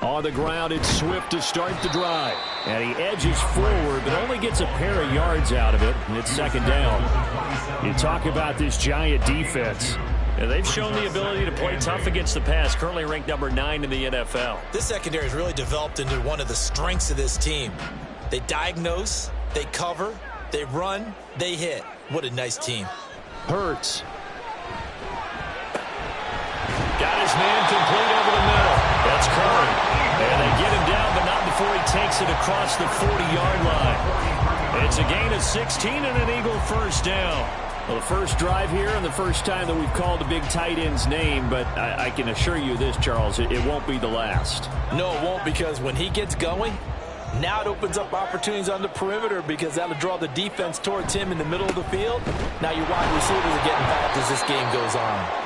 On the ground, it's Swift to start the drive. And he edges forward, but only gets a pair of yards out of it. And it's second down. You talk about this Giant defense. And they've shown the ability to play tough against the pass, currently ranked number 9 in the NFL. This secondary has really developed into one of the strengths of this team. They diagnose, they cover, they run, they hit. What a nice team. Hurts. Got his man complete over the middle. That's Curry. And they get him down, but not before he takes it across the 40-yard line. It's a gain of 16 and an Eagle first down. Well, the first drive here and the first time that we've called a big tight end's name, but I can assure you this, Charles, it won't be the last. No, it won't, because when he gets going, now it opens up opportunities on the perimeter because that'll draw the defense towards him in the middle of the field. Now your wide receivers are getting back as this game goes on.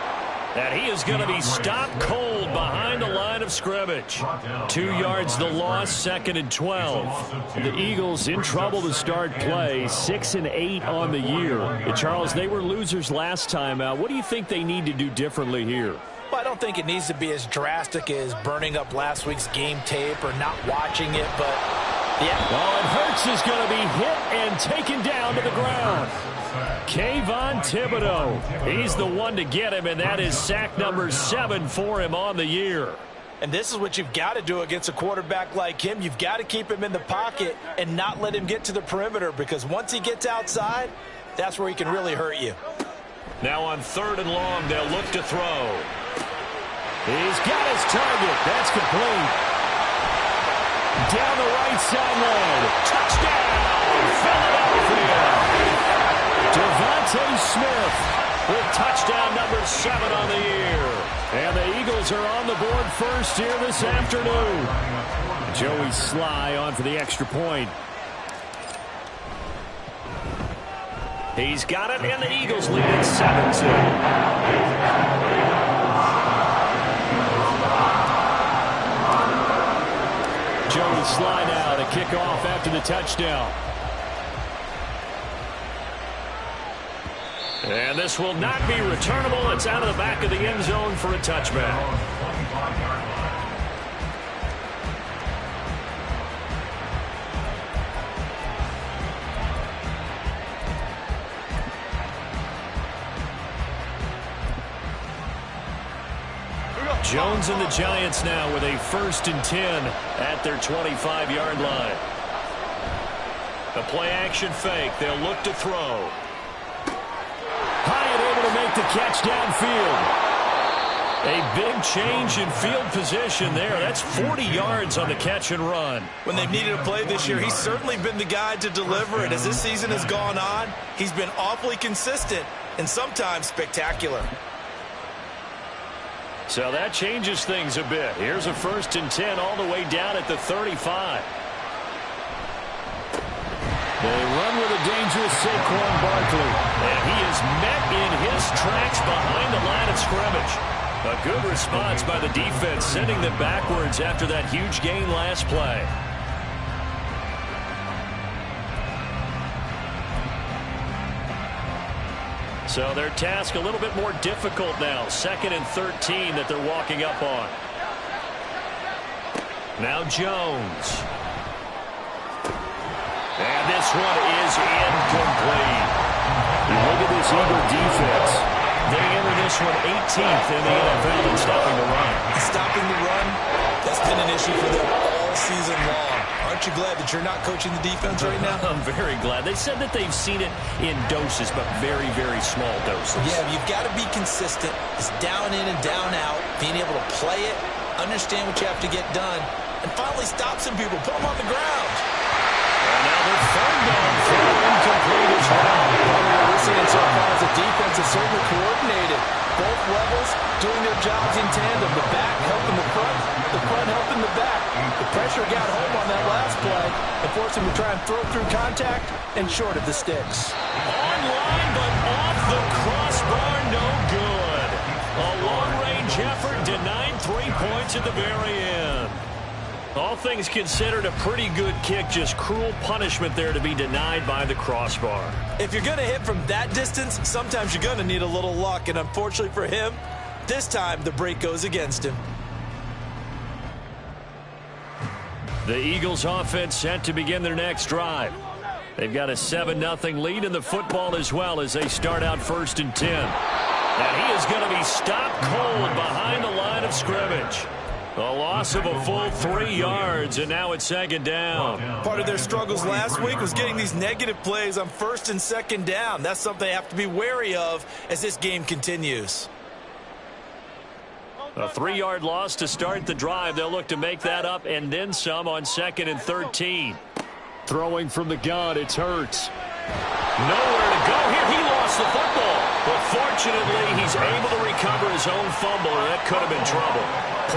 And he is going to be stopped cold behind the line of scrimmage. 2 yards the loss, 2nd and 12. The Eagles in trouble to start play, 6-8 on the year. Charles, they were losers last time out. What do you think they need to do differently here? Well, I don't think it needs to be as drastic as burning up last week's game tape or not watching it, but yeah. Oh, and Hurts is going to be hit and taken down to the ground. Kayvon Thibodeau, he's the one to get him, and that is sack number 7 for him on the year. And this is what you've got to do against a quarterback like him. You've got to keep him in the pocket and not let him get to the perimeter, because once he gets outside, that's where he can really hurt you. Now on 3rd and long, they'll look to throw. He's got his target. That's complete. Down the right sideline. Touchdown, Philadelphia. Devontae Smith with touchdown number 7 on the year. And the Eagles are on the board first here this afternoon. Joey Sly on for the extra point. He's got it, and the Eagles lead at 7-2. Joey Sly now to kick off after the touchdown. And this will not be returnable. It's out of the back of the end zone for a touchback. Jones and the Giants now with a 1st and 10 at their 25-yard line. A play-action fake. They'll look to throw. Hyatt able to make the catch downfield. A big change in field position there. That's 40 yards on the catch and run. When they've needed a play this year, he's certainly been the guy to deliver it. As this season has gone on, he's been awfully consistent and sometimes spectacular. So that changes things a bit. Here's a 1st and 10 all the way down at the 35. They run with a dangerous Saquon Barkley. And he is met in his tracks behind the line of scrimmage. A good response by the defense, sending them backwards after that huge gain last play. So their task a little bit more difficult now. 2nd and 13 that they're walking up on. Now Jones. And this one is incomplete. You look at this Eagle defense. They enter this one 18th in the NFL in stopping the run. Stopping the run, that's been an issue for them all season long. Aren't you glad that you're not coaching the defense right now? I'm very glad. They said that they've seen it in doses, but very, very small doses. Yeah, you've got to be consistent. It's down in and down out, being able to play it, understand what you have to get done, and finally stop some people, put them on the ground. And now they're 3rd down, incomplete as well. What we're seeing so far is the defense is certainly coordinated. Both levels doing their jobs in tandem. The back helping the front helping the back. The pressure got home on that last play and forced him to try and throw through contact and short of the sticks. On line, but off the crossbar, no good. A long-range effort denied 3 points at the very end. All things considered, a pretty good kick, just cruel punishment there to be denied by the crossbar. If you're going to hit from that distance, sometimes you're going to need a little luck, and unfortunately for him, this time the break goes against him. The Eagles offense set to begin their next drive. They've got a 7-0 lead in the football as well as they start out 1st and 10. And he is going to be stopped cold behind the line of scrimmage. A loss of a full 3 yards, and now it's 2nd down. Part of their struggles last week was getting these negative plays on 1st and 2nd down. That's something they have to be wary of as this game continues. A 3-yard loss to start the drive. They'll look to make that up and then some on 2nd and 13. Throwing from the gun, it's Hurts. Nowhere to go here. He lost the football. But fortunately, he's able to recover his own fumble, and that could have been trouble.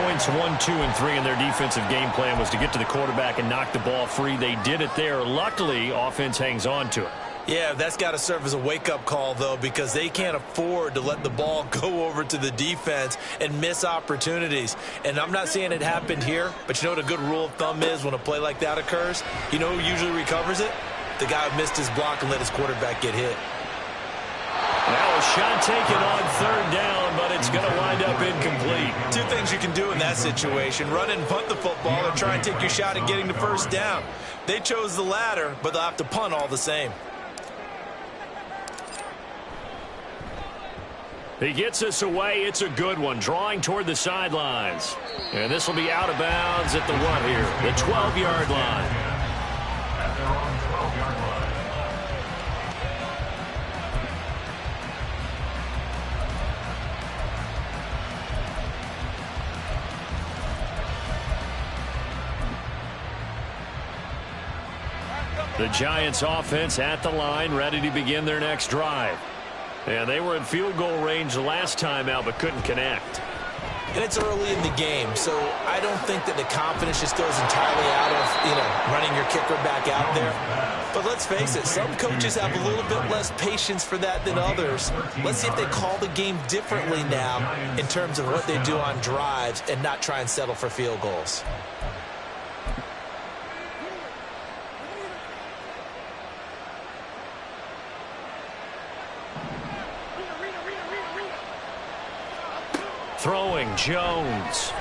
Points 1, 2, and 3 in their defensive game plan was to get to the quarterback and knock the ball free. They did it there. Luckily, offense hangs on to it. Yeah, that's got to serve as a wake-up call, though, because they can't afford to let the ball go over to the defense and miss opportunities. And I'm not saying it happened here, but you know what a good rule of thumb is when a play like that occurs? You know who usually recovers it? The guy who missed his block and let his quarterback get hit. Now a shot taken on 3rd down, but it's going to wind up incomplete. 2 things you can do in that situation: run and punt the football, or try and take your shot at getting the 1st down. They chose the latter, but they'll have to punt all the same. He gets us away. It's a good one, drawing toward the sidelines. And this will be out of bounds at the what here? The 12-yard line. The Giants offense at the line, ready to begin their next drive. And they were in field goal range last time out, but couldn't connect. And it's early in the game, so I don't think that the confidence just goes entirely out of, running your kicker back out there. But let's face it, some coaches have a little bit less patience for that than others. Let's see if they call the game differently now in terms of what they do on drives and not try and settle for field goals. Throwing, Jones.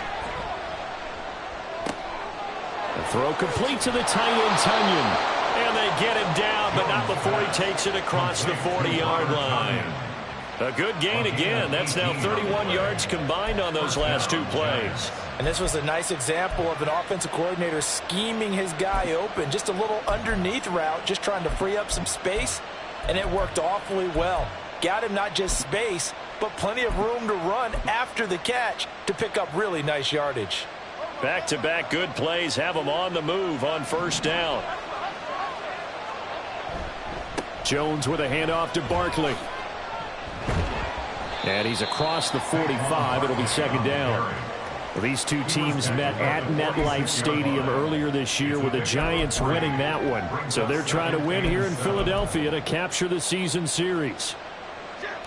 The throw complete to the tight end, Tunyon. And they get him down, but not before he takes it across the 40-yard line. A good gain again. That's now 31 yards combined on those last 2 plays. And this was a nice example of an offensive coordinator scheming his guy open. Just a little underneath route, just trying to free up some space, and it worked awfully well. Got him not just space, but plenty of room to run after the catch to pick up really nice yardage. Back-to-back good plays have them on the move on 1st down. Jones with a handoff to Barkley. And he's across the 45. It'll be 2nd down. Well, these 2 teams met at MetLife Stadium earlier this year with the Giants winning that one. So they're trying to win here in Philadelphia to capture the season series.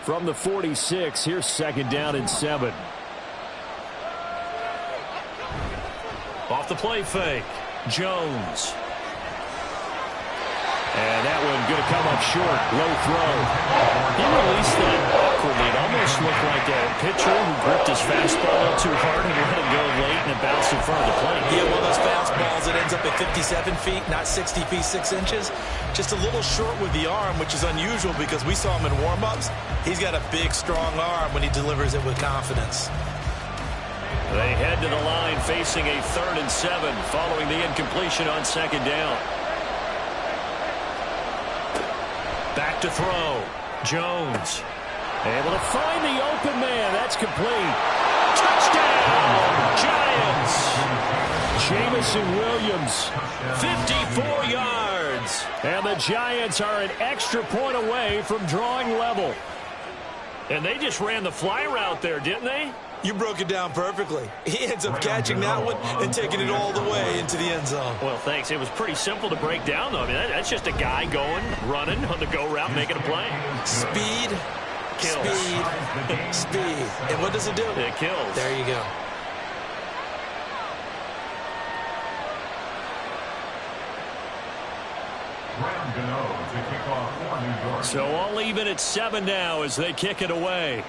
From the 46, here's 2nd down and 7. Off the play fake, Jones. And that one going to come up short. Low throw. He released that awkwardly. It almost looked like a pitcher who gripped his fastball a little too hard and let it go late, and it bounced in front of the plate. Yeah, one of those fastballs that ends up at 57 feet, not 60 feet, 6 inches. Just a little short with the arm, which is unusual because we saw him in warm-ups. He's got a big, strong arm when he delivers it with confidence. They head to the line facing a 3rd and 7 following the incompletion on 2nd down. Back to throw. Jones. Able to find the open man. That's complete. Touchdown, Giants. Jamison Williams. 54 yards. And the Giants are an extra point away from drawing level. And they just ran the fly route there, didn't they? You broke it down perfectly. He ends up catching that one and taking it all the way into the end zone. Well, thanks. It was pretty simple to break down, though. I mean, that's just a guy going, running on the go route, making a play. Speed, kills. Speed. And what does it do? It kills. There you go. So all even at 7 now as they kick it away.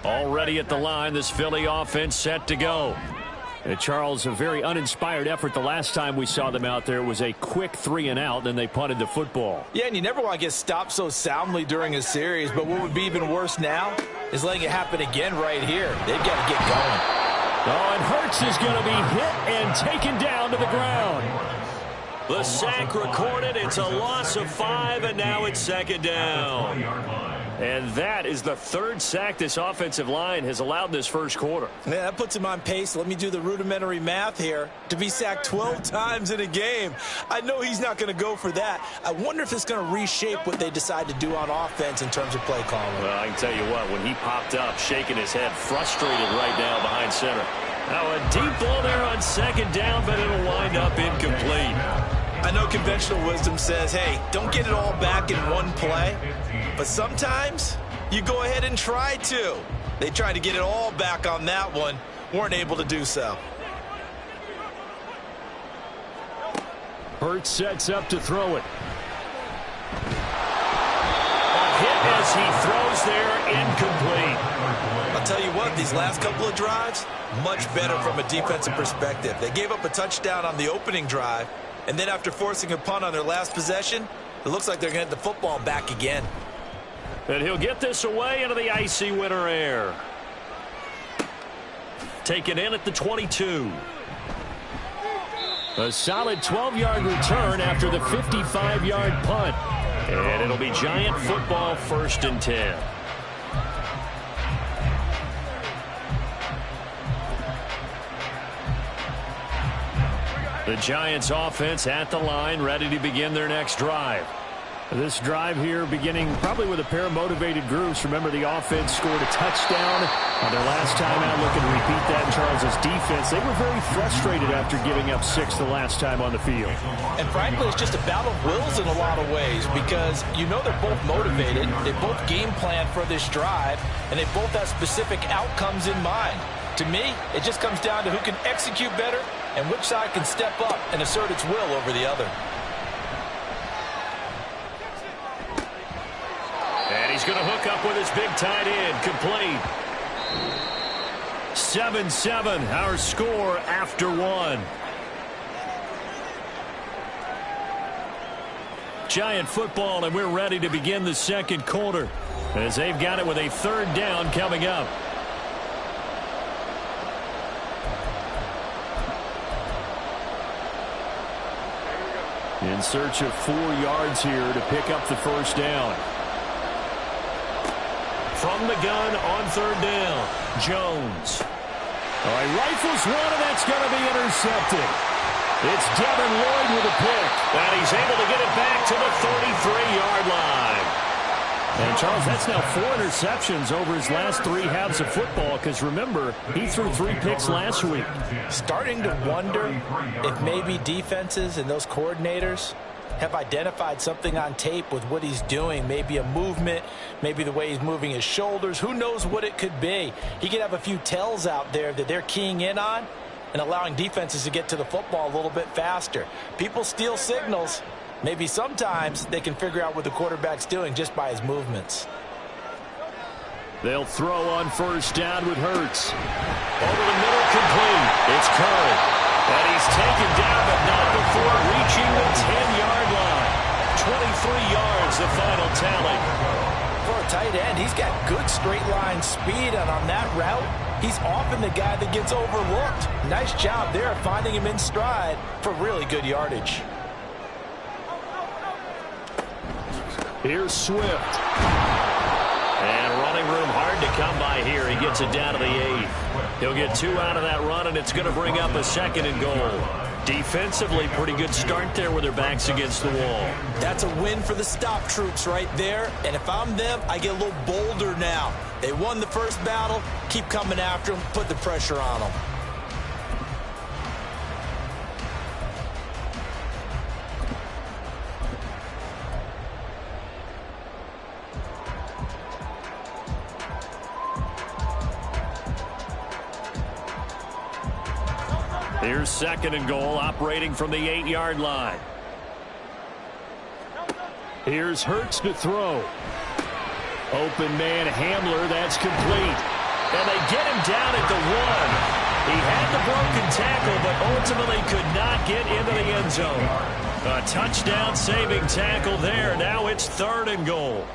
Already at the line, this Philly offense set to go. And Charles, a very uninspired effort the last time we saw them out there. It was a quick 3-and-out, then they punted the football. Yeah, and you never want to get stopped so soundly during a series, but what would be even worse now is letting it happen again right here. They've got to get going. Oh, and Hurts is going to be hit and taken down to the ground. The sack recorded. It's a loss of 5, and now it's second down. And that is the third sack this offensive line has allowed in this first quarter. Yeah, that puts him on pace. Let me do the rudimentary math here. To be sacked 12 times in a game, I know he's not going to go for that. I wonder if it's going to reshape what they decide to do on offense in terms of play calling. Well, I can tell you what, when he popped up, shaking his head, frustrated right now behind center. Now a deep ball there on second down, but it'll wind up incomplete. I know conventional wisdom says, hey, don't get it all back in one play. But sometimes you go ahead and try to. They tried to get it all back on that one. Weren't able to do so. Hurts sets up to throw it. A hit as he throws there, incomplete. I'll tell you what, these last couple of drives, much better from a defensive perspective. They gave up a touchdown on the opening drive. And then after forcing a punt on their last possession, it looks like they're going to get the football back again. And he'll get this away into the icy winter air. Taken in at the 22. A solid 12-yard return after the 55-yard punt. And it'll be Giant football, 1st and 10. The Giants offense at the line, ready to begin their next drive. This drive here beginning probably with a pair of motivated groups. Remember, the offense scored a touchdown on their last time out. Looking to repeat that in Charles's defense. They were very frustrated after giving up 6 the last time on the field. And frankly, it's just a battle of wills in a lot of ways because you know they're both motivated. They both game plan for this drive, and they both have specific outcomes in mind. To me, it just comes down to who can execute better and which side can step up and assert its will over the other. And he's going to hook up with his big tight end, complete. 7-7, our score after 1. Giant football, and we're ready to begin the second quarter as they've got it with a 3rd down coming up. In search of 4 yards here to pick up the 1st down. From the gun on 3rd down, Jones. All right, rifles one, and that's going to be intercepted. It's Devin Lloyd with a pick, and he's able to get it back to the 33-yard line. And, Charles, that's now 4 interceptions over his last 3 halves of football because, remember, he threw 3 picks last week. Starting to wonder if maybe defenses and those coordinators have identified something on tape with what he's doing. Maybe a movement, maybe the way he's moving his shoulders. Who knows what it could be? He could have a few tells out there that they're keying in on and allowing defenses to get to the football a little bit faster. People steal signals. Maybe sometimes they can figure out what the quarterback's doing just by his movements. They'll throw on 1st down with Hurts. Over the middle, complete. It's Curry. And he's taken down, but not before reaching the 10-yard line. 23 yards, the final tally. For a tight end, he's got good straight-line speed, and on that route, he's often the guy that gets overlooked. Nice job there finding him in stride for really good yardage. Here's Swift. And running room hard to come by here. He gets it down to the 8. He'll get 2 out of that run, and it's going to bring up a 2nd and goal. Defensively, pretty good start there with their backs against the wall. That's a win for the stop troops right there. And if I'm them, I get a little bolder now. They won the first battle. Keep coming after them. Put the pressure on them. Here's 2nd and goal, operating from the 8-yard line. Here's Hurts to throw. Open man Hamler, that's complete. And they get him down at the 1. He had the broken tackle, but ultimately could not get into the end zone. A touchdown-saving tackle there. Now it's 3rd and goal.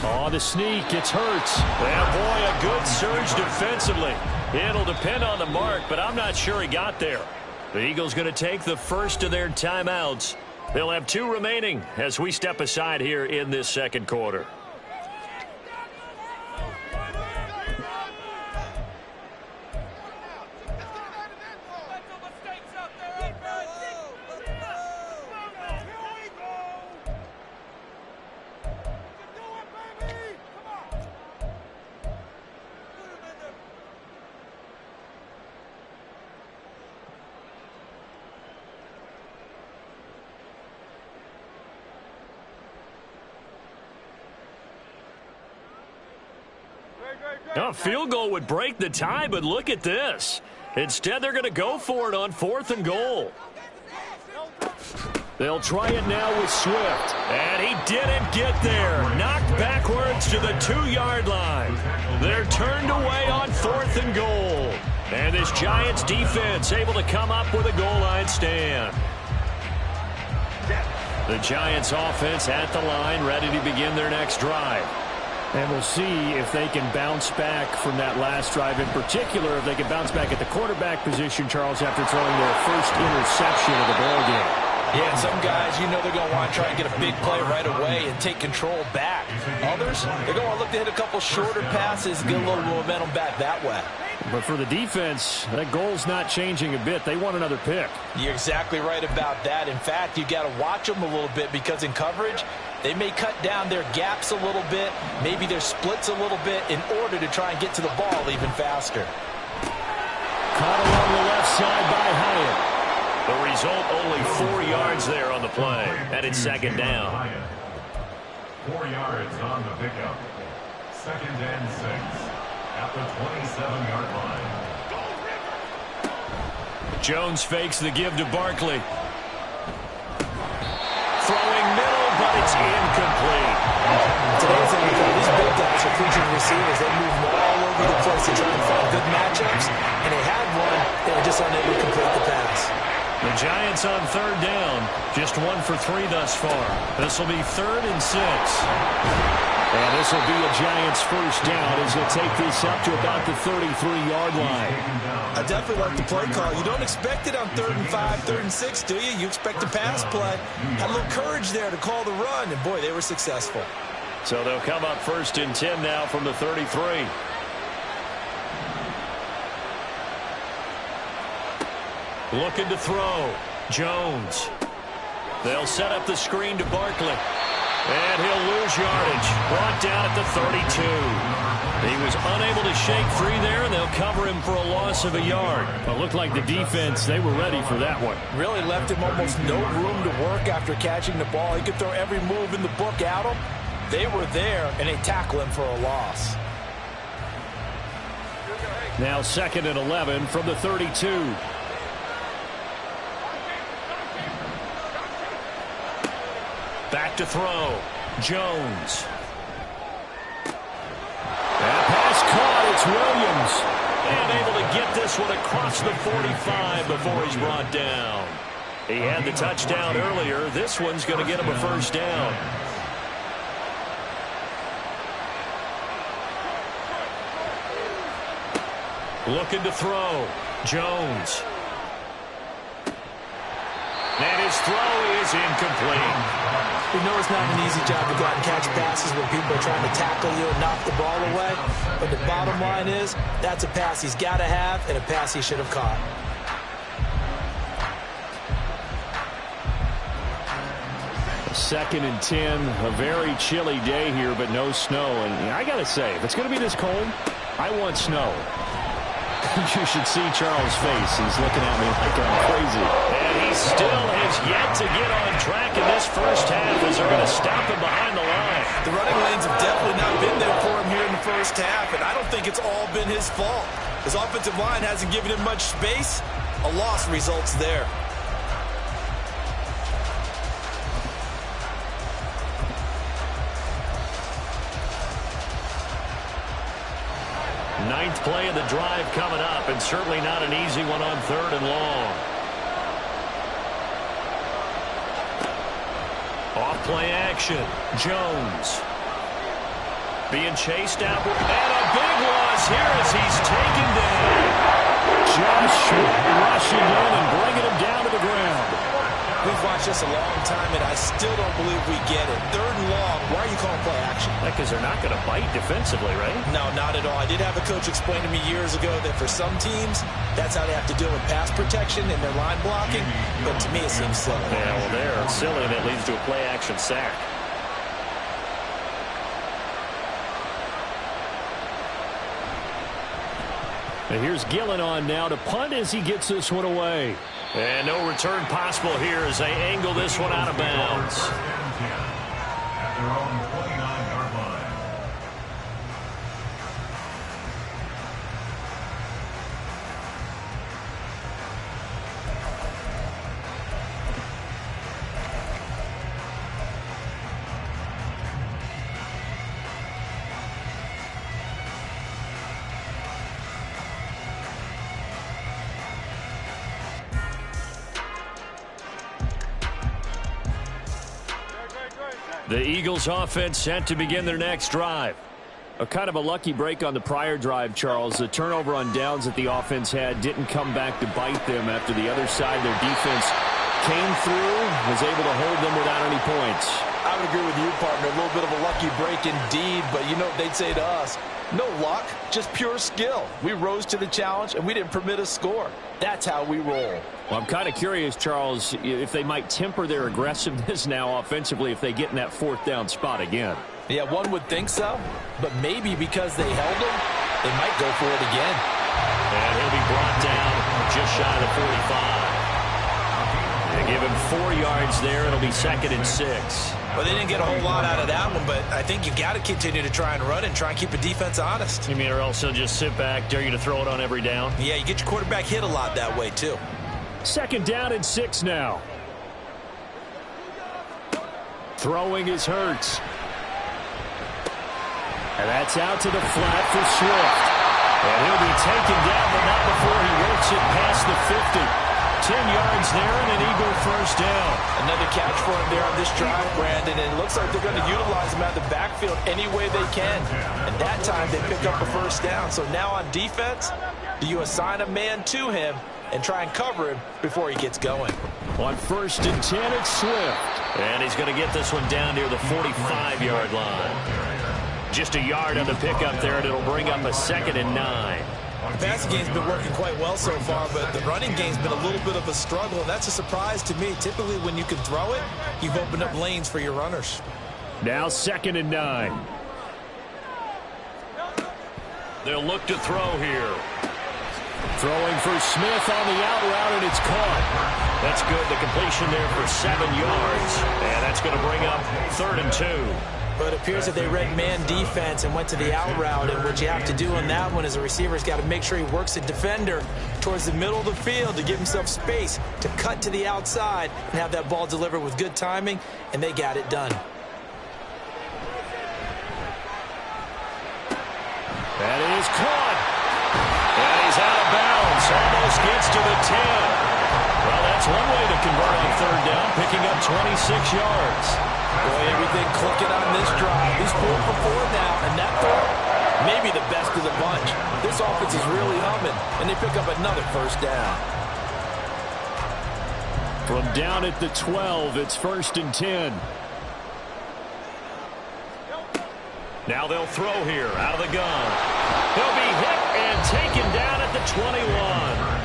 Oh, the sneak. It's Hurts. And, boy, a good surge defensively. It'll depend on the mark, but I'm not sure he got there. The Eagles going to take the first of their timeouts. They'll have 2 remaining as we step aside here in this second quarter. A field goal would break the tie, but look at this. Instead, they're going to go for it on 4th and goal. They'll try it now with Swift. And he didn't get there. Knocked backwards to the 2-yard line. They're turned away on 4th and goal. And this Giants defense able to come up with a goal line stand. The Giants offense at the line, ready to begin their next drive. And we'll see if they can bounce back from that last drive. In particular, if they can bounce back at the quarterback position, Charles, after throwing their first interception of the ballgame. Yeah, some guys, you know they're going to want to try and get a big play right away and take control back. Others, they're going to want to look to hit a couple shorter passes, get a little momentum back that way. But for the defense, that goal's not changing a bit. They want another pick. You're exactly right about that. In fact, you got to watch them a little bit because in coverage, they may cut down their gaps a little bit, maybe their splits a little bit in order to try and get to the ball even faster. Caught along the left side by Hyatt. The result, only 4 yards there on the play, and it's 2nd down. 4 yards on the pickup. 2nd and 6 at the 27-yard line. Jones fakes the give to Barkley. Throwing middle, but it's incomplete. Today's NFL, these big guys are featuring receivers. They move all over the place to try and find good matchups, and they had one. They were just unable to complete the pass. The Giants on 3rd down, just 1 for 3 thus far. This will be 3rd and 6. And this will be a Giants first down as they'll take this up to about the 33-yard line. I definitely like the play call. You don't expect it on 3rd and 5, 3rd and 6, do you? You expect a pass play. Had a little courage there to call the run, and boy, they were successful. So they'll come up 1st and 10 now from the 33. Looking to throw. Jones. They'll set up the screen to Barkley. And he'll lose yardage. Brought down at the 32. He was unable to shake free there, and they'll cover him for a loss of a yard. Well, it looked like the defense, they were ready for that one. Really left him almost no room to work after catching the ball. He could throw every move in the book at him. They were there, and they tackle him for a loss. Now 2nd and 11 from the 32. Back to throw. Jones. That pass caught. It's Williams. And able to get this one across the 45 before he's brought down. He had the touchdown earlier. This one's going to get him a first down. Looking to throw. Jones. And his throw is incomplete. We know it's not an easy job to go out and catch passes when people are trying to tackle you and knock the ball away. But the bottom line is, that's a pass he's got to have and a pass he should have caught. Second and 10, a very chilly day here, but no snow. And I got to say, if it's going to be this cold, I want snow. You should see Charles' face. He's looking at me like I'm crazy. And he still has yet to get on track in this first half as they're going to stop him behind the line. The running lanes have definitely not been there for him here in the first half, and I don't think it's all been his fault. His offensive line hasn't given him much space. A loss results there. Ninth play of the drive coming up, and certainly not an easy one on 3rd and long. Off-play action. Jones. Being chased out. And a big loss here as he's taken down. Just rushing in and bringing him down to the ground. We've watched this a long time, and I still don't believe we get it. 3rd and long. Why are you calling play action? Because they're not going to bite defensively, right? No, not at all. I did have a coach explain to me years ago that for some teams, that's how they have to deal with pass protection and their line blocking. But to me, it seems silly. Yeah, well, they're silly, and it leads to a play-action sack. And here's Gillen on now to punt as he gets this one away. And no return possible here as they angle this one out of bounds. At their own 29-yard line. The Eagles offense set to begin their next drive. A kind of a lucky break on the prior drive, Charles. The turnover on downs that the offense had didn't come back to bite them after the other side. Their defense came through, was able to hold them without any points. I would agree with you, partner. A little bit of a lucky break indeed, but you know what they'd say to us? No luck, just pure skill. We rose to the challenge, and we didn't permit a score. That's how we roll. Well, I'm kind of curious, Charles, if they might temper their aggressiveness now offensively if they get in that 4th down spot again. Yeah, one would think so, but maybe because they held him, they might go for it again. And he'll be brought down just shy of the 45. They give him 4 yards there. It'll be 2nd and 6. Well, they didn't get a whole lot out of that one, but I think you got to continue to try and run and try and keep the defense honest. You mean or else they'll just sit back, dare you to throw it on every down? Yeah, you get your quarterback hit a lot that way, too. 2nd down and 6 now. Throwing is Hurts. And that's out to the flat for Swift. And he'll be taken down, but not before he works it past the 50. 10 yards there and an Eagle 1st down. Another catch for him there on this drive, Brandon, and it looks like they're going to utilize him out of the backfield any way they can. And that time they pick up a 1st down. So now on defense, do you assign a man to him and try and cover him before he gets going? On 1st and 10, it's Swift. And he's going to get this one down near the 45-yard line. Just a yard on the pickup there, and it'll bring up a 2nd and 9. The passing game's been working quite well so far, but the running game's been a little bit of a struggle, and that's a surprise to me. Typically, when you can throw it, you've opened up lanes for your runners. Now 2nd and 9. They'll look to throw here. Throwing for Smith on the out route, and it's caught. That's good. The completion there for 7 yards, and that's going to bring up 3rd and 2. But it appears that they read man defense and went to the out route, and what you have to do on that one is a receiver's got to make sure he works the defender towards the middle of the field to give himself space to cut to the outside and have that ball delivered with good timing, and they got it done. That is caught. And he's out of bounds. Almost gets to the 10. Well, that's one way to convert on 3rd down, picking up 26 yards. Boy, everything clicking on this drive. He's 4 for 4 now, and that throw, maybe the best of the bunch. This offense is really humming, and they pick up another 1st down. From down at the 12, it's 1st and 10. Now they'll throw here out of the gun. He'll be hit and taken down at the 21.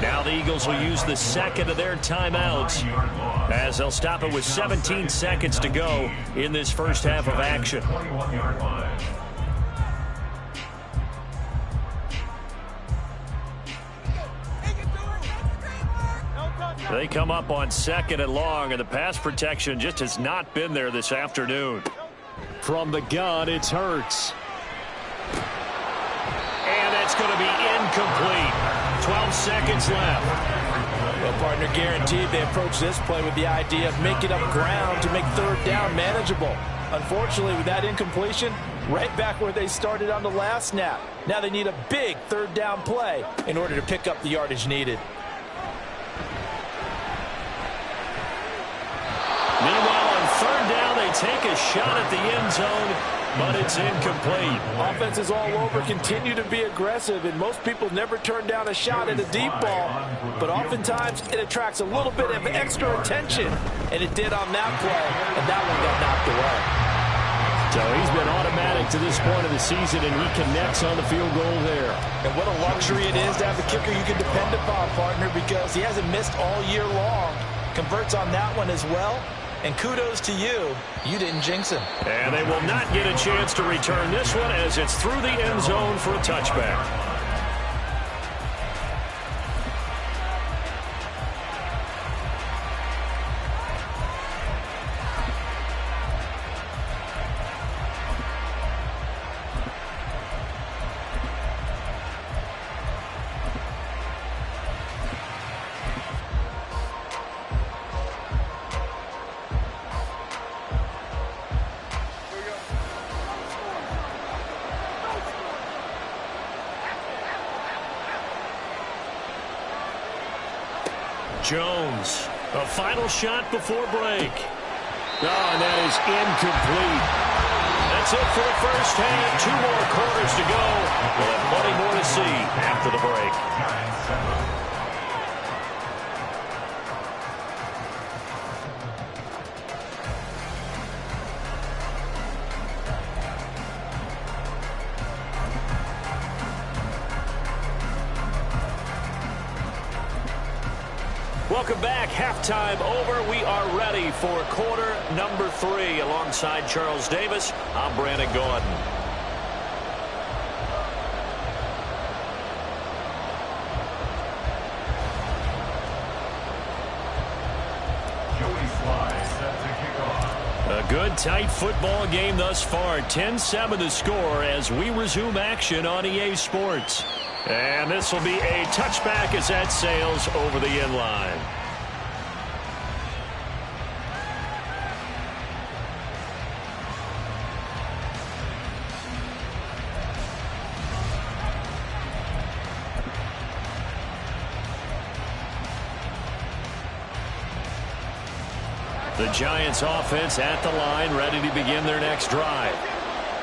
Now the Eagles will use the 2nd of their timeouts as they'll stop it with 17 seconds to go in this first half of action. They come up on 2nd and long, and the pass protection just has not been there this afternoon. From the gun, it's Hurts. And it's going to be incomplete. 12 seconds left. Well, partner, guaranteed they approach this play with the idea of making up ground to make 3rd down manageable. Unfortunately, with that incompletion, right back where they started on the last snap. Now they need a big third down play in order to pick up the yardage needed. Meanwhile, on third down, they take a shot at the end zone, but it's incomplete. Offenses all over continue to be aggressive, and most people never turn down a shot at a deep ball. But oftentimes, it attracts a little bit of extra attention, and it did on that play, and that one got knocked away. So he's been automatic to this point of the season, and he connects on the field goal there. And what a luxury it is to have a kicker you can depend upon, partner, because he hasn't missed all year long. Converts on that one as well. And kudos to you. You didn't jinx him. And they will not get a chance to return this one as it's through the end zone for a touchback. Jones, a final shot before break. Oh, and that is incomplete. That's it for the first half. 2 more quarters to go. We'll have plenty more to see after the break. Welcome back. Halftime over. We are ready for quarter number 3. Alongside Charles Davis, I'm Brandon Gordon. A good, tight football game thus far. 10-7 the score as we resume action on EA Sports. And this will be a touchback as that sails over the end line. The Giants offense at the line, ready to begin their next drive.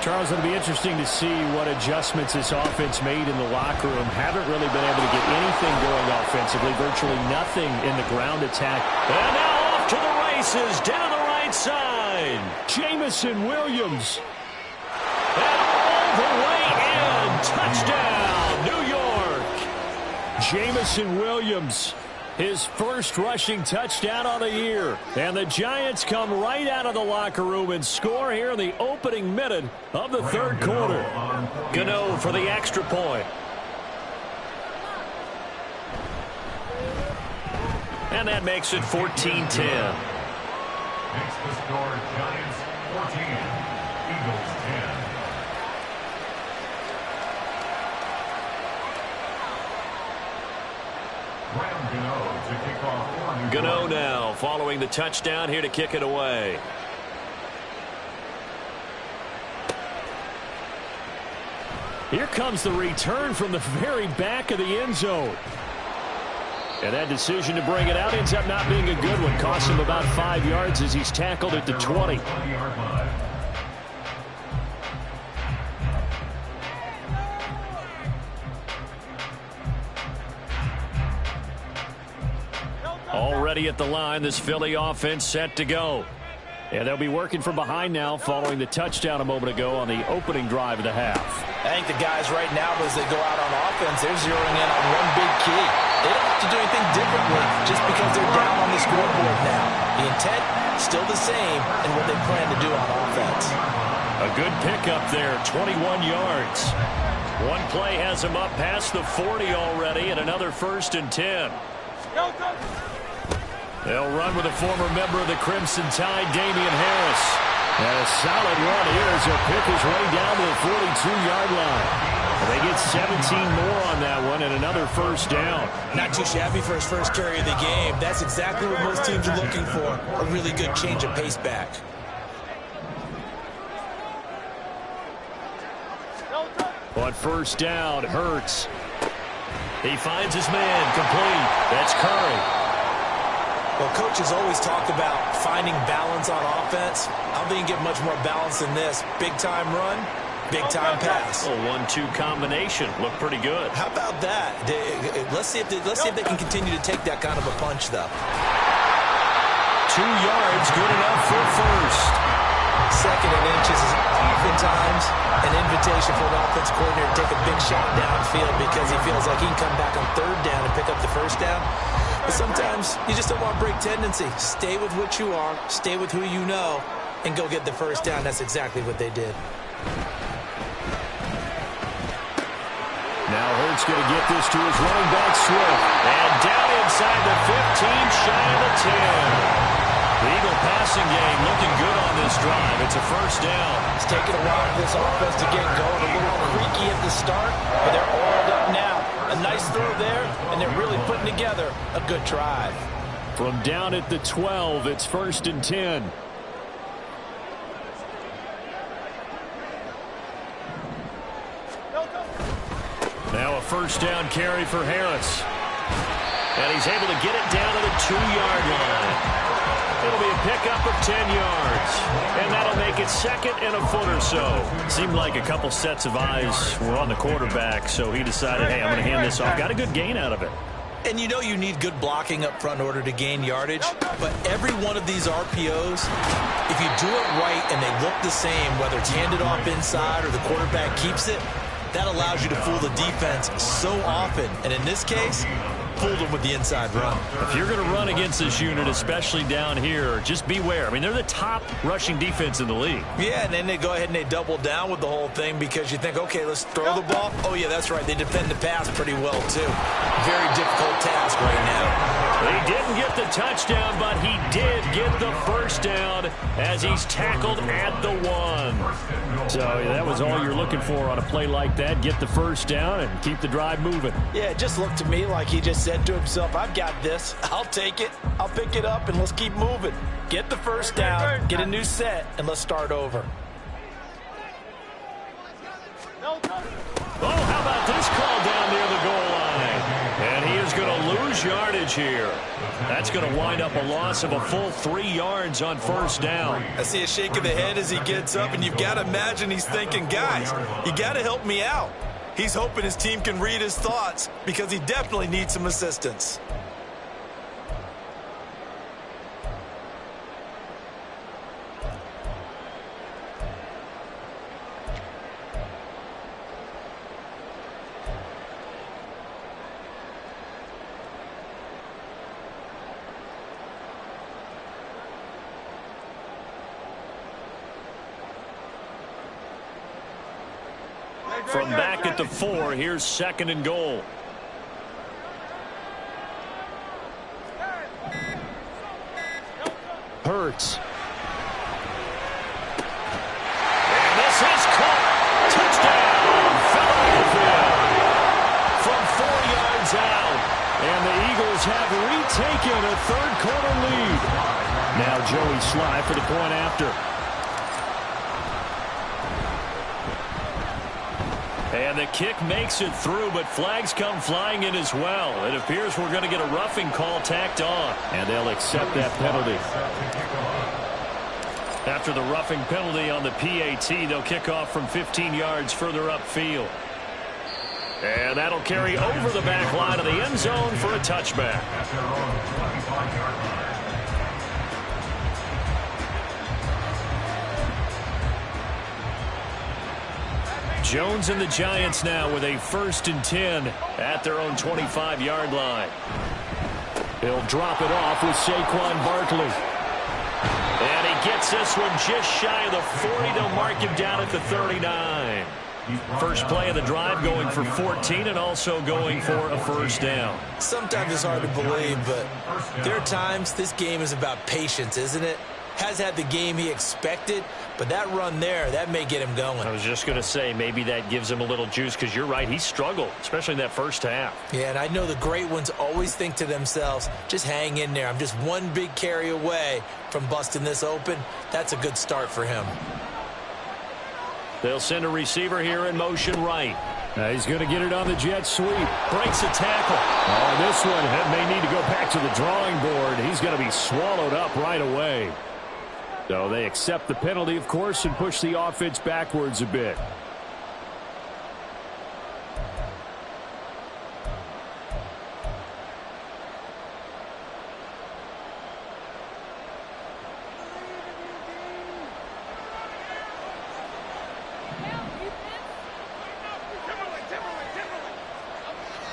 Charles, it'll be interesting to see what adjustments this offense made in the locker room. Haven't really been able to get anything going offensively. Virtually nothing in the ground attack. And now off to the races, down the right side. Jamison Williams. And all the way in. Touchdown, New York. Jamison Williams. His first rushing touchdown on the year. And the Giants come right out of the locker room and score here in the opening minute of the third quarter. Gano for the extra point. And that makes it 14-10. Makes the score Giants 14, Eagles 10. Gano now following the touchdown here to kick it away. Here comes the return from the very back of the end zone. And that decision to bring it out ends up not being a good one. Costs him about 5 yards as he's tackled at the 20. Already at the line, this Philly offense set to go. And they'll be working from behind now following the touchdown a moment ago on the opening drive of the half. I think the guys right now, as they go out on offense, they're zeroing in on one big key. They don't have to do anything differently just because they're down on the scoreboard now. The intent, still the same in what they plan to do on offense. A good pickup there, 21 yards. One play has him up past the 40 already, and another 1st and 10. They'll run with a former member of the Crimson Tide, Damian Harris. And a solid run here as he'll pick his way down to the 42-yard line. And they get 17 more on that one and another 1st down. Not too shabby for his first carry of the game. That's exactly what most teams are looking for, a really good change of pace back. On first down, Hurts. He finds his man, complete. That's Curry. Well, coaches always talk about finding balance on offense. I don't think you get much more balance than this. Big-time run, big-time pass. A 1-2 combination. Looked pretty good. How about that? Let's see if they can continue to take that kind of a punch, though. 2 yards, good enough for first. Second and inches is oftentimes an invitation for an offense coordinator to take a big shot downfield because he feels like he can come back on third down and pick up the first down. But sometimes you just don't want break tendency. Stay with what you are, stay with who you know, and go get the first down. That's exactly what they did. Now Hurts going to get this to his running back, Swift. And down inside the 15, shy of the 10. The Eagle passing game looking good on this drive. It's a first down. It's taken a while for this offense to get going. A little creaky at the start, but they're oiled up now. A nice throw there, and they're really putting together a good drive. From down at the 12, it's 1st and 10. Now a first down carry for Harris. And he's able to get it down to the 2-yard line. It'll be a pickup of 10 yards. And that'll make it 2nd and a foot or so. Seemed like a couple sets of eyes were on the quarterback, so he decided, hey, I'm going to hand this off. Got a good gain out of it. And you know you need good blocking up front in order to gain yardage. But every one of these RPOs, if you do it right and they look the same, whether it's handed off inside or the quarterback keeps it, that allows you to fool the defense so often. And in this case, fooled them with the inside run. If you're going to run against this unit, especially down here, just beware. I mean, they're the top rushing defense in the league. Yeah, and then they go ahead and they double down with the whole thing because you think, okay, let's throw the ball. Oh, yeah, that's right. They defend the pass pretty well, too. Very difficult task right now. He didn't get the touchdown, but he did get the first down as he's tackled at the 1. So that was all you're looking for on a play like that. Get the first down and keep the drive moving. Yeah, it just looked to me like he just said to himself, I've got this. I'll take it. I'll pick it up, and let's keep moving. Get the first down, get a new set, and let's start over. Oh, how about this call down near the goal line? And he is going to lose yardage here. That's going to wind up a loss of a full 3 yards on first down. I see a shake of the head as he gets up, and you've got to imagine he's thinking, guys, you got to help me out. He's hoping his team can read his thoughts because he definitely needs some assistance. From back at the 4, here's 2nd and goal. Hurts. And this is caught. Touchdown, Philadelphia. From 4 yards out. And the Eagles have retaken a third-quarter lead. Now Joey Sly for the point after. And the kick makes it through, but flags come flying in as well. It appears we're going to get a roughing call tacked on, and they'll accept that penalty. After the roughing penalty on the PAT, they'll kick off from 15 yards further upfield. And that'll carry over the back line of the end zone for a touchback. Jones and the Giants now with a 1st and 10 at their own 25-yard line. He'll drop it off with Saquon Barkley. And he gets this one just shy of the 40. They'll mark him down at the 39. First play of the drive going for 14 and also going for a first down. Sometimes it's hard to believe, but there are times this game is about patience, isn't it? Has had the game he expected, but that run there, that may get him going. I was just going to say maybe that gives him a little juice because you're right, he struggled, especially in that first half. Yeah, and I know the great ones always think to themselves, just hang in there. I'm just one big carry away from busting this open. That's a good start for him. They'll send a receiver here in motion right. He's going to get it on the jet sweep. Breaks a tackle. Oh, this one may need to go back to the drawing board. He's going to be swallowed up right away. So they accept the penalty, of course, and push the offense backwards a bit.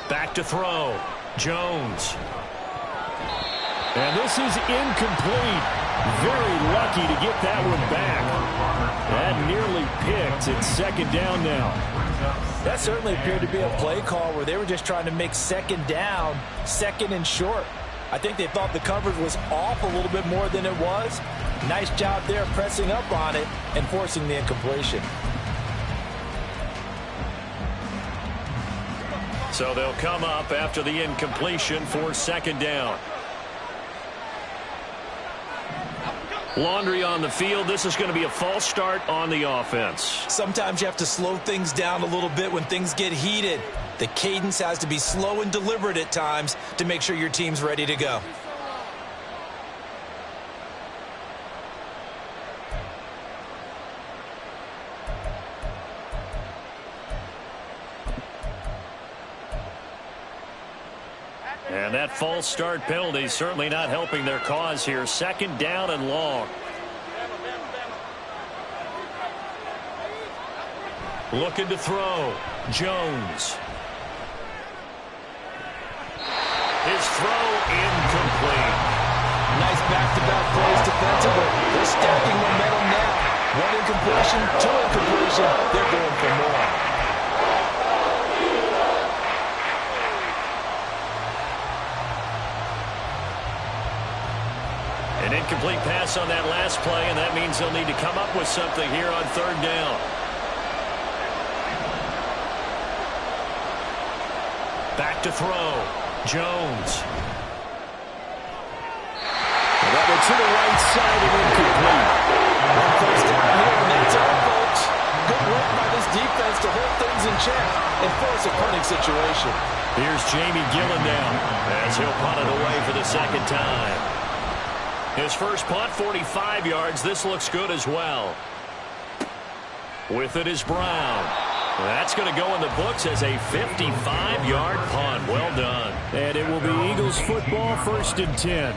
Back to throw. Jones. And this is incomplete. Very lucky to get that one back. That nearly picked. It's second down now. That certainly appeared to be a play call where they were just trying to make second down, second and short. I think they thought the coverage was off a little bit more than it was. Nice job there pressing up on it and forcing the incompletion. So they'll come up after the incompletion for second down. Laundry on the field. This is going to be a false start on the offense. Sometimes you have to slow things down a little bit when things get heated. The cadence has to be slow and deliberate at times to make sure your team's ready to go. And that false start penalty is certainly not helping their cause here. Second down and long. Looking to throw. Jones. His throw incomplete. Nice back-to-back plays defensively. They're stacking momentum now. One incompletion, two incompletion. They're going for more. An incomplete pass on that last play, and that means they'll need to come up with something here on third down. Back to throw. Jones. And that one to the right side and incomplete. One first down here, and that's all, folks. Good work by this defense to hold things in check and force a punting situation. Here's Jamie Gillen now as he'll punt it away for the second time. His first punt, 45 yards. This looks good as well. With it is Brown. That's going to go in the books as a 55-yard punt. Well done. And it will be Eagles football, 1st and 10.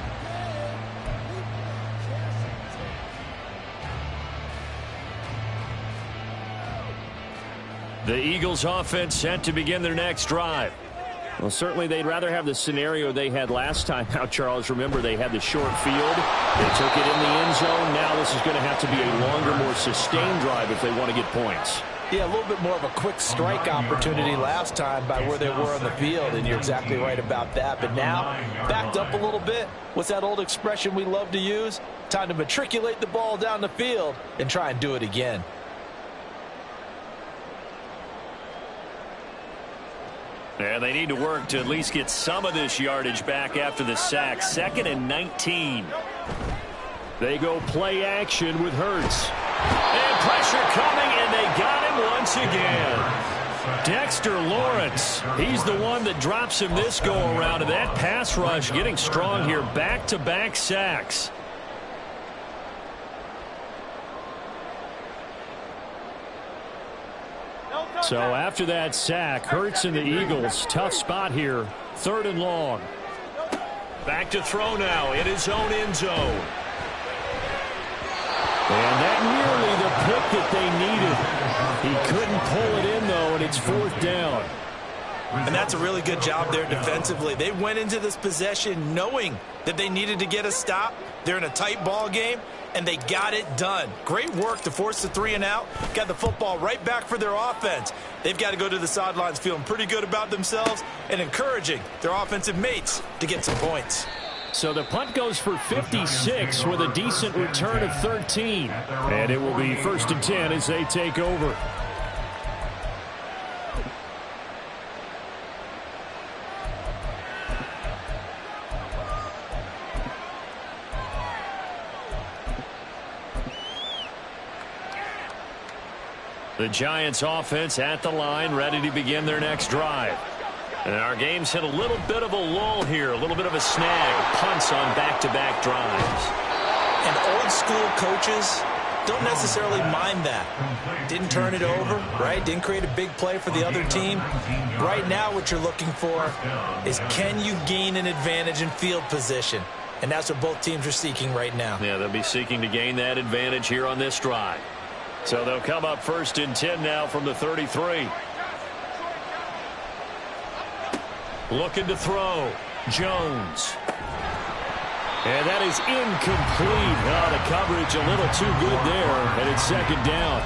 The Eagles offense set to begin their next drive. Well, certainly they'd rather have the scenario they had last time out, Charles. Remember, they had the short field. They took it in the end zone. Now this is going to have to be a longer, more sustained drive if they want to get points. Yeah, a little bit more of a quick strike opportunity last time by where they were on the field, and you're exactly right about that. But now, backed up a little bit. What's that old expression we love to use? Time to matriculate the ball down the field and try and do it again. And they need to work to at least get some of this yardage back after the sack. 2nd and 19. They go play action with Hurts. And pressure coming, and they got him once again. Dexter Lawrence, he's the one that drops him this go-around. And that pass rush getting strong here. Back-to-back sacks. So after that sack, Hurts and the Eagles, tough spot here. 3rd and long. Back to throw now in his own end zone. And that nearly the pick that they needed. He couldn't pull it in, though, and it's 4th down. And that's a really good job there defensively. They went into this possession knowing that they needed to get a stop. They're in a tight ball game, and they got it done. Great work to force the 3 and out. Got the football right back for their offense. They've got to go to the sidelines feeling pretty good about themselves and encouraging their offensive mates to get some points. So the punt goes for 56 with a decent return of 13. And it will be 1st and 10 as they take over. The Giants offense at the line, ready to begin their next drive. And our game's hit a little bit of a lull here, a little bit of a snag. Punts on back-to-back drives. And old school coaches don't necessarily mind that. Didn't turn it over, right? Didn't create a big play for the other team. Right now what you're looking for is, can you gain an advantage in field position? And that's what both teams are seeking right now. Yeah, they'll be seeking to gain that advantage here on this drive. So they'll come up 1st and 10 now from the 33. Looking to throw. Jones. And that is incomplete. Oh, the coverage a little too good there, and it's 2nd down.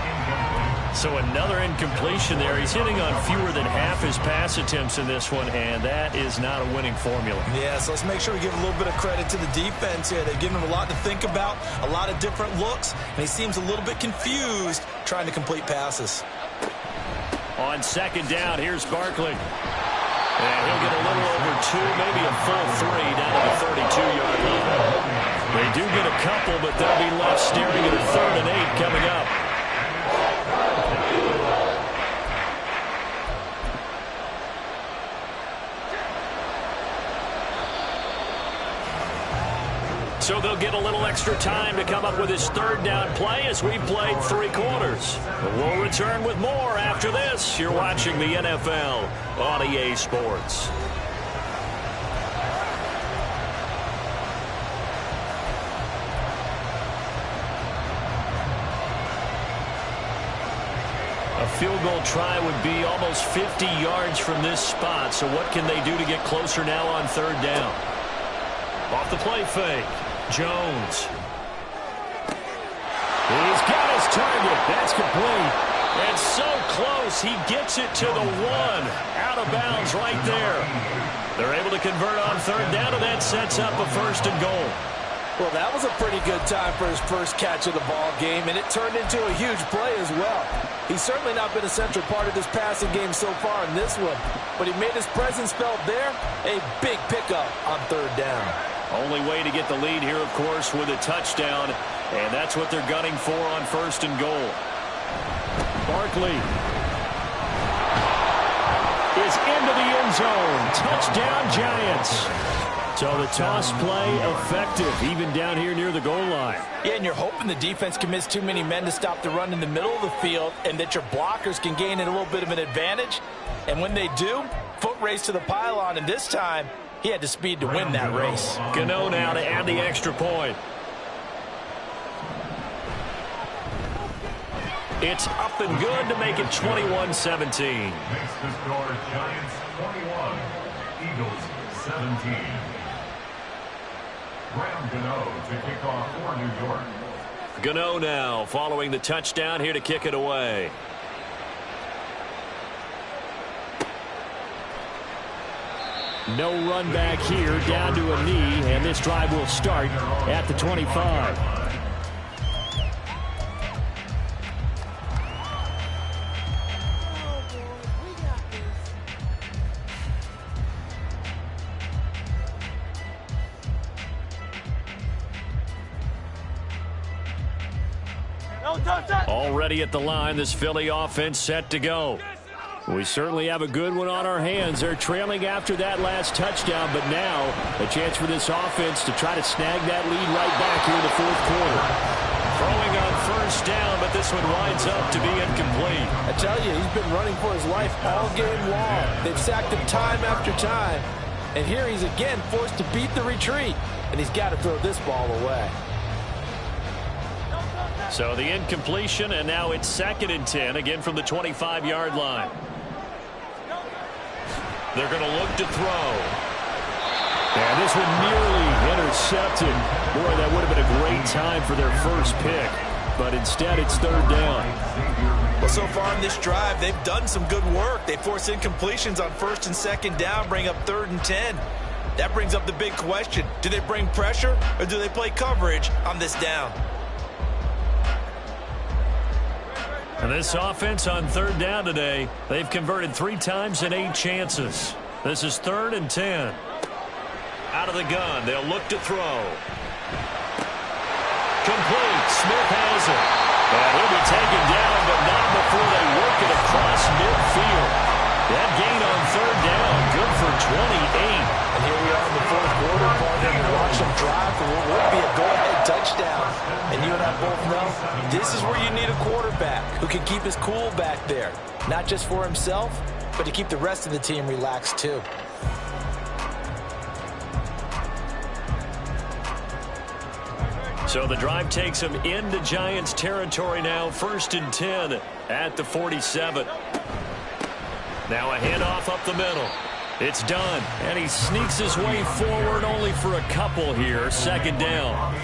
So another incompletion there. He's hitting on fewer than half his pass attempts in this one, and that is not a winning formula. Yeah, so let's make sure we give a little bit of credit to the defense here. They've given him a lot to think about, a lot of different looks, and he seems a little bit confused trying to complete passes. On 2nd down, here's Barkley. And he'll get a little over 2, maybe a full 3 down to the 32-yard line. They do get a couple, but they'll be left staring at a 3rd and 8 coming up. So they'll get a little extra time to come up with his 3rd down play as we played 3 quarters. We'll return with more after this. You're watching the NFL on EA Sports. A field goal try would be almost 50 yards from this spot. So what can they do to get closer now on 3rd down? Off the play fake. Jones. He's got his target. That's complete. And so close, he gets it to the 1. Out of bounds right there. They're able to convert on 3rd down, and that sets up a 1st and goal. Well, that was a pretty good time for his first catch of the ball game, and it turned into a huge play as well. He's certainly not been a central part of this passing game so far in this one, but he made his presence felt there. A big pickup on 3rd down. Only way to get the lead here, of course, with a touchdown, and that's what they're gunning for on 1st and goal. Barkley is into the end zone. Touchdown, Giants. So the toss play effective, even down here near the goal line. Yeah, and you're hoping the defense commits too many men to stop the run in the middle of the field and that your blockers can gain a little bit of an advantage. And when they do, foot race to the pylon, and this time, he had the speed to win that race. Gano now to add the extra point. It's up and good to make it 21-17. Makes the score Giants 21, Eagles 17. Graham Gano to kick off for New York. Gano now following the touchdown here to kick it away. No run back here, down to a knee, and this drive will start at the 25. Already at the line, this Philly offense set to go. We certainly have a good one on our hands. They're trailing after that last touchdown, but now a chance for this offense to try to snag that lead right back here in the 4th quarter. Throwing on 1st down, but this one winds up to be incomplete. I tell you, he's been running for his life all game long. They've sacked him time after time. And here he's again forced to beat the retreat. And he's got to throw this ball away. So the incompletion, and now it's 2nd and 10, again from the 25-yard line. They're going to look to throw. And this one nearly intercepted. Boy, that would have been a great time for their first pick. But instead, it's 3rd down. Well, so far in this drive, they've done some good work. They force incompletions on 1st and 2nd down, bring up 3rd and 10. That brings up the big question. Do they bring pressure, or do they play coverage on this down? And this offense on 3rd down today, they've converted 3 times in 8 chances. This is 3rd and 10. Out of the gun, they'll look to throw. Complete. Smith has it. And he'll be taken down, but not before they work it across midfield. That gain on third down, good for 28. And here we are in the fourth quarter, partner. You watch them drive for what would be a go-ahead touchdown. And you and I both know this is where you need a quarterback who can keep his cool back there. Not just for himself, but to keep the rest of the team relaxed too. So the drive takes them into Giants territory now, 1st and 10 at the 47. Now a handoff up the middle. It's done, and he sneaks his way forward only for a couple here, 2nd down.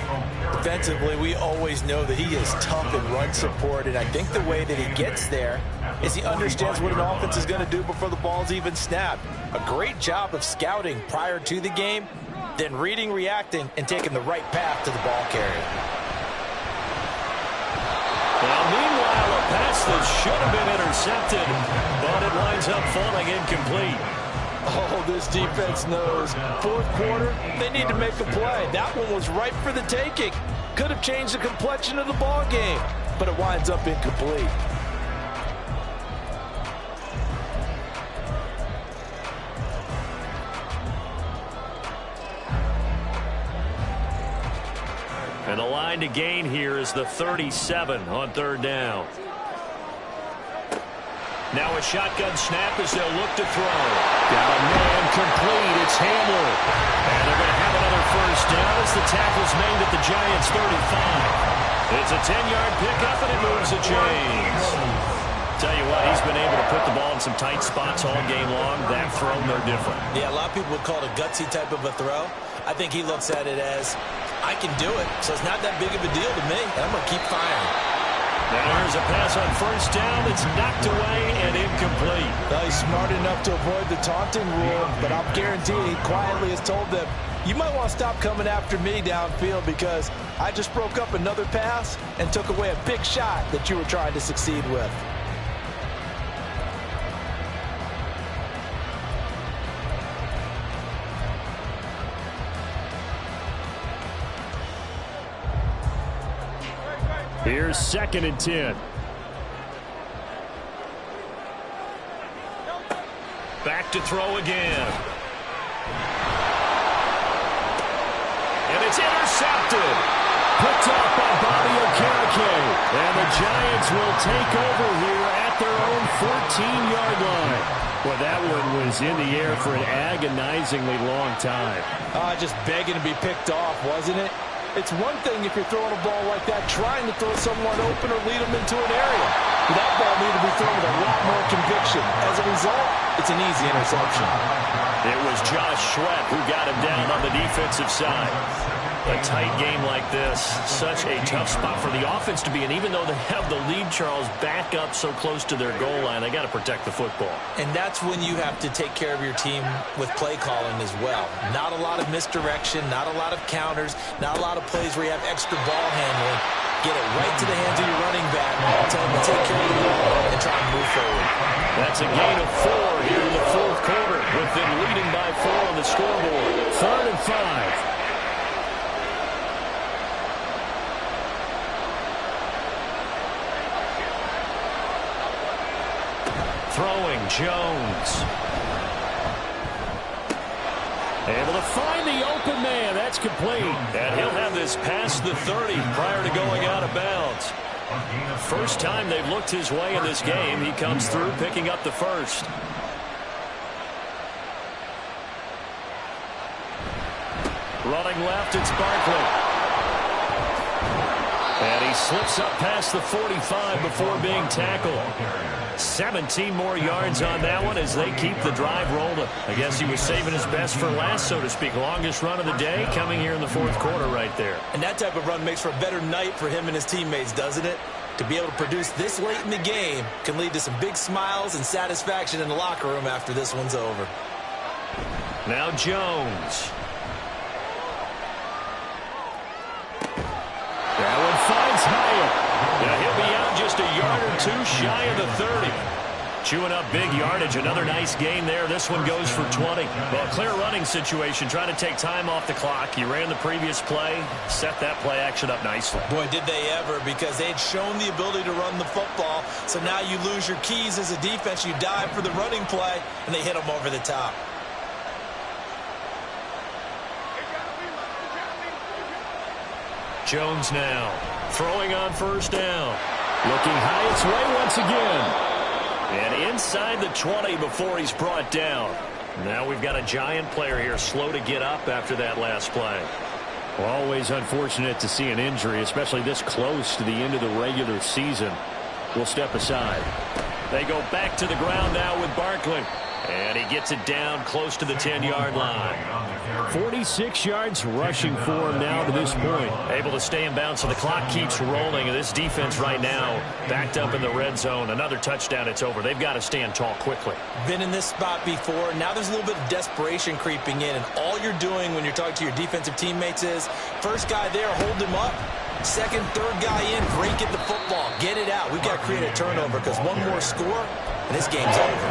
Defensively, we always know that he is tough in run support, and I think the way that he gets there is he understands what an offense is going to do before the ball's even snapped. A great job of scouting prior to the game, then reading, reacting, and taking the right path to the ball carrier. Now, meanwhile, a pass that should have been intercepted, but it winds up falling incomplete. Oh, this defense knows. Fourth quarter, they need to make a play. That one was ripe for the taking. Could have changed the complexion of the ball game, but it winds up incomplete. And the line to gain here is the 37 on 3rd down. Now a shotgun snap as they'll look to throw. Got a man complete. It's Hamler. And they're going to have another 1st down as the tackle's made at the Giants' 35. It's a 10-yard pickup, and it moves the chains. Tell you what, he's been able to put the ball in some tight spots all game long. That throw, no different. Yeah, a lot of people would call it a gutsy type of a throw. I think he looks at it as, I can do it, so it's not that big of a deal to me, and I'm going to keep firing. Now here's a pass on 1st down. It's knocked away and incomplete. Well, he's smart enough to avoid the taunting rule, but I'm guaranteeing he quietly has told them, you might want to stop coming after me downfield because I just broke up another pass and took away a big shot that you were trying to succeed with. Here's 2nd and 10. Back to throw again. And it's intercepted. Picked off by Bobby Okereke. And the Giants will take over here at their own 14-yard line. Well, that one was in the air for an agonizingly long time. Just begging to be picked off, wasn't it? It's one thing if you're throwing a ball like that, trying to throw someone open or lead them into an area. But that ball needed to be thrown with a lot more conviction. As a result, it's an easy interception. It was Josh Sweat who got him down on the defensive side. A tight game like this, such a tough spot for the offense to be in. Even though they have the lead, Charles, back up so close to their goal line, they got to protect the football. And that's when you have to take care of your team with play calling as well. Not a lot of misdirection, not a lot of counters, not a lot of plays where you have extra ball handling. Get it right to the hands of your running back. Tell him to take care of the ball and try and move forward. That's a gain of 4 here in the fourth quarter, with them leading by 4 on the scoreboard. 3rd and 5. Throwing, Jones. Able to find the open man. That's complete. And he'll have this past the 30 prior to going out of bounds. First time they've looked his way in this game. He comes through picking up the 1st. Running left, it's Barkley. And he slips up past the 45 before being tackled. 17 more yards on that one as they keep the drive rolling. I guess he was saving his best for last, so to speak. Longest run of the day coming here in the fourth quarter right there. And that type of run makes for a better night for him and his teammates, doesn't it? To be able to produce this late in the game can lead to some big smiles and satisfaction in the locker room after this one's over. Now Jones. That one finds Hyatt. Now he'll be out just a yard or two shy of the 30. Chewing up big yardage. Another nice gain there. This one goes for 20. Well, clear running situation. Trying to take time off the clock. He ran the previous play. Set that play action up nicely. Boy, did they ever, because they'd shown the ability to run the football. So now you lose your keys as a defense. You dive for the running play, and they hit them over the top. Jones now throwing on first down. Looking high its way once again. And inside the 20 before he's brought down. Now we've got a Giant player here slow to get up after that last play. Always unfortunate to see an injury, especially this close to the end of the regular season. We'll step aside. They go back to the ground now with Barkley. And he gets it down close to the 10-yard line. 46 yards rushing for him now to this point. Able to stay in bounds, so the clock keeps rolling. And this defense right now backed up in the red zone. Another touchdown, it's over. They've got to stand tall quickly. Been in this spot before. Now there's a little bit of desperation creeping in. And all you're doing when you're talking to your defensive teammates is, first guy there, hold him up. Second, third guy in, break it the football. Get it out. We've got to create a turnover because one more score, and this game's over.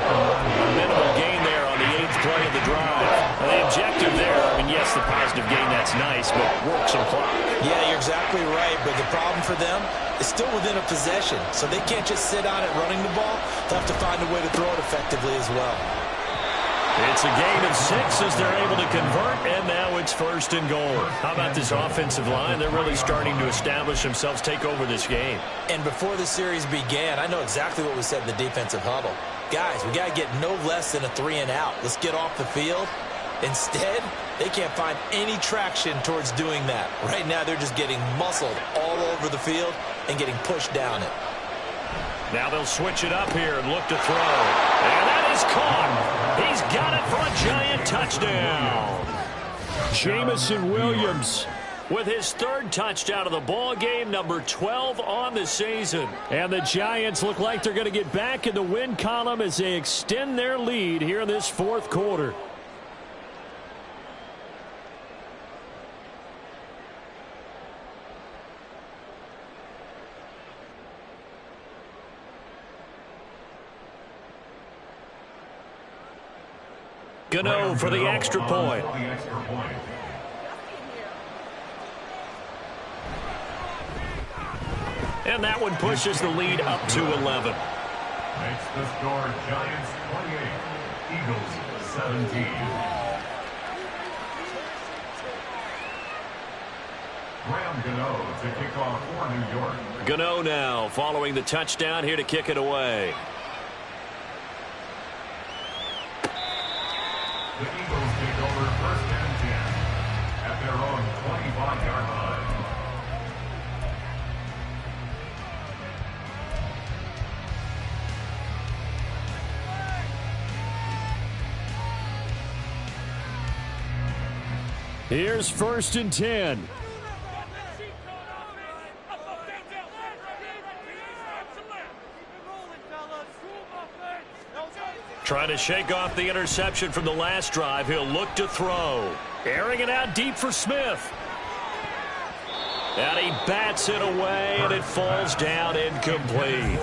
Minimal gain there on the 8th play of the drive. Well, the objective there, I mean, yes, the positive gain, that's nice, but work some clock. Yeah, you're exactly right, but the problem for them is still within a possession, so they can't just sit on it running the ball. They'll have to find a way to throw it effectively as well. It's a gain of 6 as they're able to convert, and now it's first and goal. How about this offensive line? They're really starting to establish themselves, take over this game. And before the series began, I know exactly what we said in the defensive huddle. Guys, we got to get no less than a 3-and-out. Let's get off the field. Instead, they can't find any traction towards doing that. Right now, they're just getting muscled all over the field and getting pushed down it. Now they'll switch it up here and look to throw. And that is caught. He's got it for a Giant touchdown. Jamison Williams with his 3rd touchdown of the ball game, number 12 on the season. And the Giants look like they're going to get back in the win column as they extend their lead here in this 4th quarter. Gano for the extra point. And that one pushes the lead up to 11. Makes the score Giants 28, Eagles 17. Graham Gano to kick off for New York. Gano now following the touchdown here to kick it away. The Eagles take over first and 10 at their own 25-yard line. Here's first and 10. Trying to shake off the interception from the last drive. He'll look to throw. Airing it out deep for Smith. And he bats it away, and it falls down incomplete.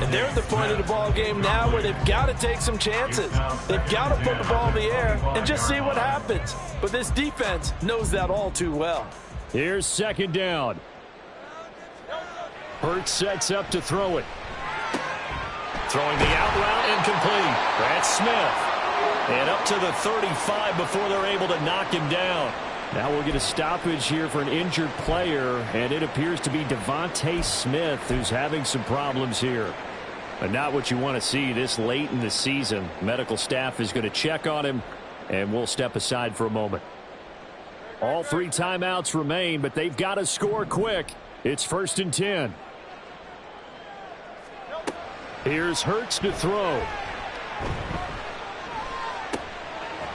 And they're at the point of the ball game now where they've got to take some chances. They've got to put the ball in the air and just see what happens. But this defense knows that all too well. Here's 2nd down. Hurts sets up to throw it. Throwing the out route incomplete. That's Smith. And up to the 35 before they're able to knock him down. Now we'll get a stoppage here for an injured player, and it appears to be Devontae Smith who's having some problems here. But not what you want to see this late in the season. Medical staff is going to check on him, and we'll step aside for a moment. All 3 timeouts remain, but they've got to score quick. It's first and 10. Here's Hurts to throw.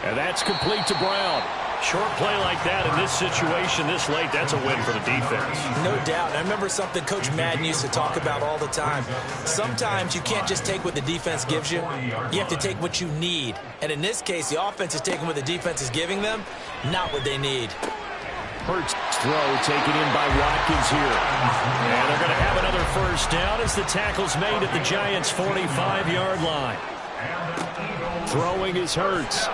And that's complete to Brown. Short play like that in this situation this late, that's a win for the defense. No doubt. And I remember something Coach Madden used to talk about all the time. Sometimes you can't just take what the defense gives you. You have to take what you need. And in this case, the offense is taking what the defense is giving them, not what they need. Hurts throw taken in by Watkins here. And they're going to have another first down as the tackle's made at the Giants' 45-yard line. Throwing is Hurts.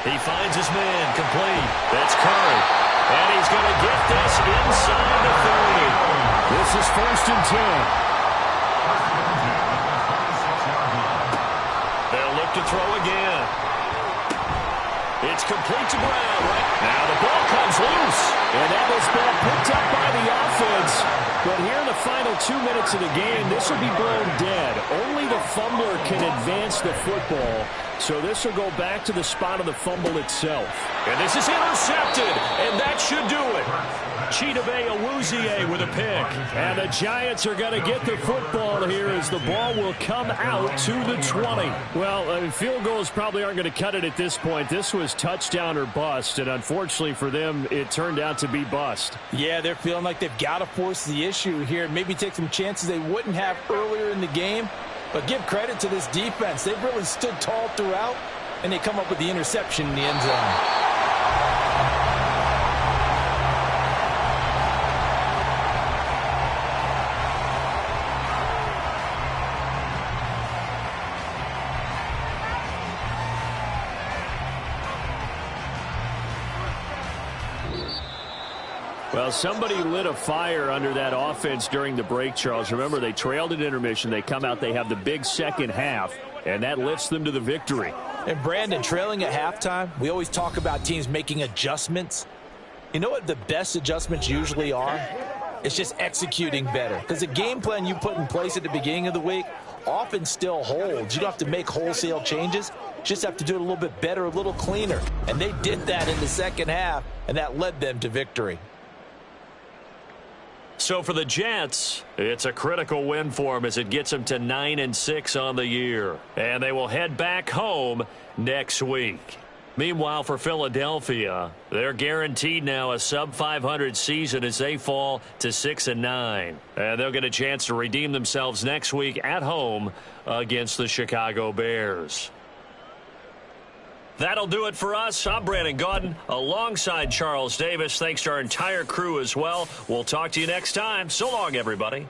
He finds his man complete. That's Curry. And he's going to get this inside the 30. This is 1st and 10. They'll look to throw again. It's complete to Brown. Right now the ball comes loose. And that was ball picked up by the offense. But here in the final 2 minutes of the game, this will be blown dead. Only the fumbler can advance the football. So this will go back to the spot of the fumble itself. And this is intercepted. And that should do it. Chidobe Awuzie with a pick. And the Giants are going to get the football here as the ball will come out to the 20. Well, field goals probably aren't going to cut it at this point. This was touchdown or bust, and unfortunately for them, it turned out to be bust. Yeah, they're feeling like they've got to force the issue here. Maybe take some chances they wouldn't have earlier in the game. But give credit to this defense. They've really stood tall throughout, and they come up with the interception in the end zone. Well, somebody lit a fire under that offense during the break, Charles. Remember, they trailed at intermission. They come out, they have the big second half, and that lifts them to the victory. And, Brandon, trailing at halftime, we always talk about teams making adjustments. You know what the best adjustments usually are? It's just executing better. Because the game plan you put in place at the beginning of the week often still holds. You don't have to make wholesale changes. You just have to do it a little bit better, a little cleaner. And they did that in the second half, and that led them to victory. So for the Jets, it's a critical win for them as it gets them to 9-6 on the year. And they will head back home next week. Meanwhile, for Philadelphia, they're guaranteed now a sub-500 season as they fall to 6-9. And they'll get a chance to redeem themselves next week at home against the Chicago Bears. That'll do it for us. I'm Brandon Gaudin alongside Charles Davis. Thanks to our entire crew as well. We'll talk to you next time. So long, everybody.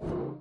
You